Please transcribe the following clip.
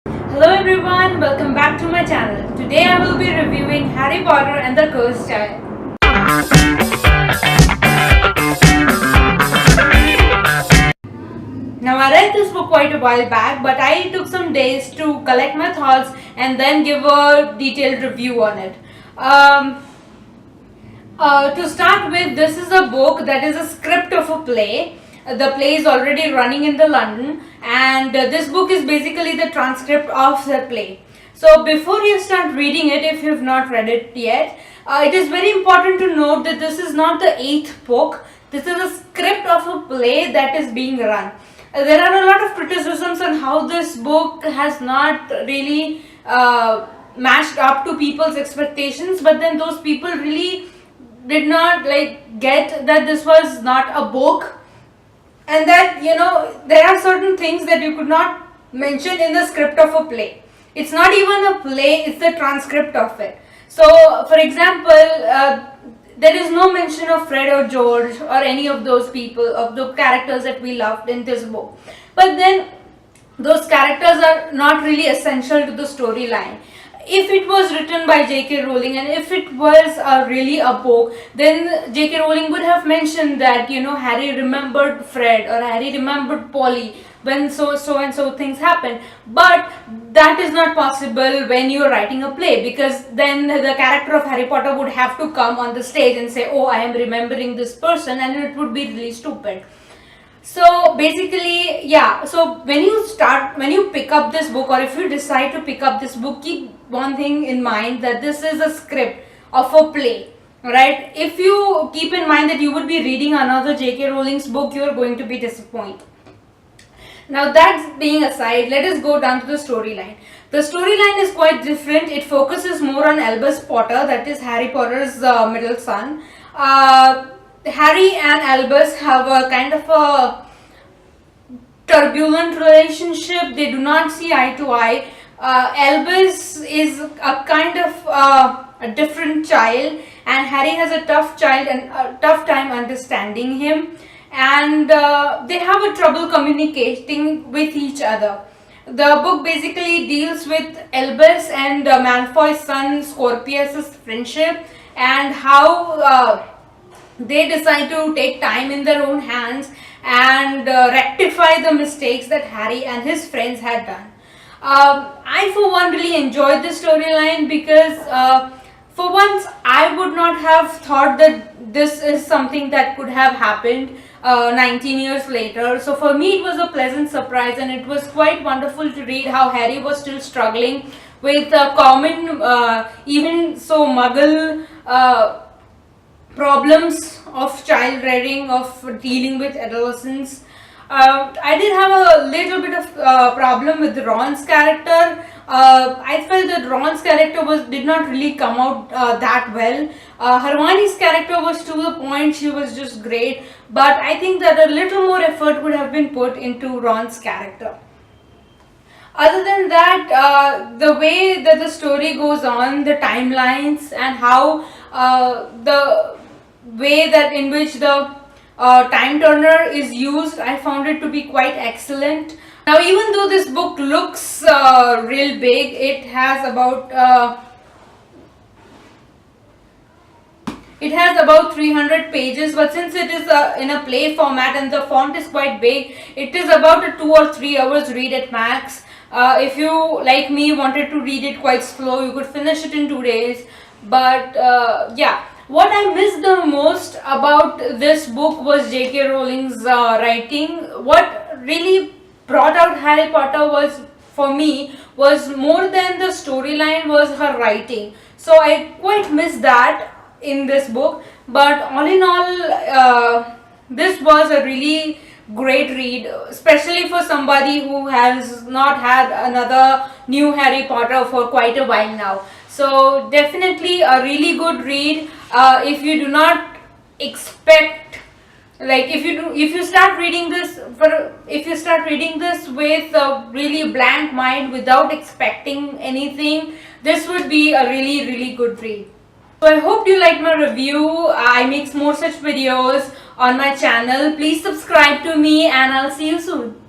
Hello everyone, welcome back to my channel. Today I will be reviewing Harry Potter and the Cursed Child. Now I read this book quite a while back, but I took some days to collect my thoughts and then give a detailed review on it. To start with, this is a book that is a script of a play. The play is already running in the London, and this book is basically the transcript of the play. So before you start reading it, if you have not read it yet, it is very important to note that this is not the 8th book. This is a script of a play that is being run. There are a lot of criticisms on how this book has not really matched up to people's expectations, but then those people really did not get that this was not a book, and that there are certain things that you could not mention in the script of a play. It's not even a play, it's the transcript of it. So for example, there is no mention of Fred or George or any of those people, of the characters that we loved in this book, but then those characters are not really essential to the storyline. If it was written by J.K. Rowling and if it was really a book, then J.K. Rowling would have mentioned that Harry remembered Fred or Harry remembered Polly when so and so things happen. But that is not possible when you are writing a play, because then the character of Harry Potter would have to come on the stage and say, oh, I am remembering this person, and it would be really stupid. So basically, yeah, so when you pick up this book, or if you decide to pick up this book, keep one thing in mind, that this is a script of a play, right? If you keep in mind that you would be reading another J.K. Rowling's book, you are going to be disappointed. Now that being aside, let us go down to the storyline. The storyline is quite different. It focuses more on Albus Potter, that is Harry Potter's middle son. Harry and Albus have a kind of a turbulent relationship. They do not see eye to eye. Albus is a kind of a different child, and Harry has a tough time understanding him, and they have a trouble communicating with each other. The book basically deals with Albus and Malfoy's son Scorpius' friendship, and how they decide to take time in their own hands and rectify the mistakes that Harry and his friends had done. I for one really enjoyed this storyline, because for once I would not have thought that this is something that could have happened 19 years later. So for me it was a pleasant surprise, and it was quite wonderful to read how Harry was still struggling with common, even so muggle problems of child rearing, of dealing with adolescents. I did have a little bit of problem with Ron's character. I felt that Ron's character did not really come out that well. Hermione's character was to the point, she was just great, but I think that a little more effort would have been put into Ron's character. Other than that, the way that the story goes on, the timelines, and how the way that in which the time turner is used, I found it to be quite excellent. Now, even though this book looks real big, it has about 300 pages, but since it is in a play format and the font is quite big, it is about a 2 or 3 hours read at max. If you, like me, wanted to read it quite slow, you could finish it in 2 days. But yeah, what I missed the most about this book was J.K. Rowling's writing. What really brought out Harry Potter for me, was more than the storyline, was her writing. So I quite missed that in this book. But all in all, this was a really great read, especially for somebody who has not had another new Harry Potter for quite a while now. So definitely a really good read. If you do not expect, if you start reading this with a really blank mind, without expecting anything, this would be a really, really good read. So I hope you liked my review. I make more such videos on my channel. Please subscribe to me, and I'll see you soon.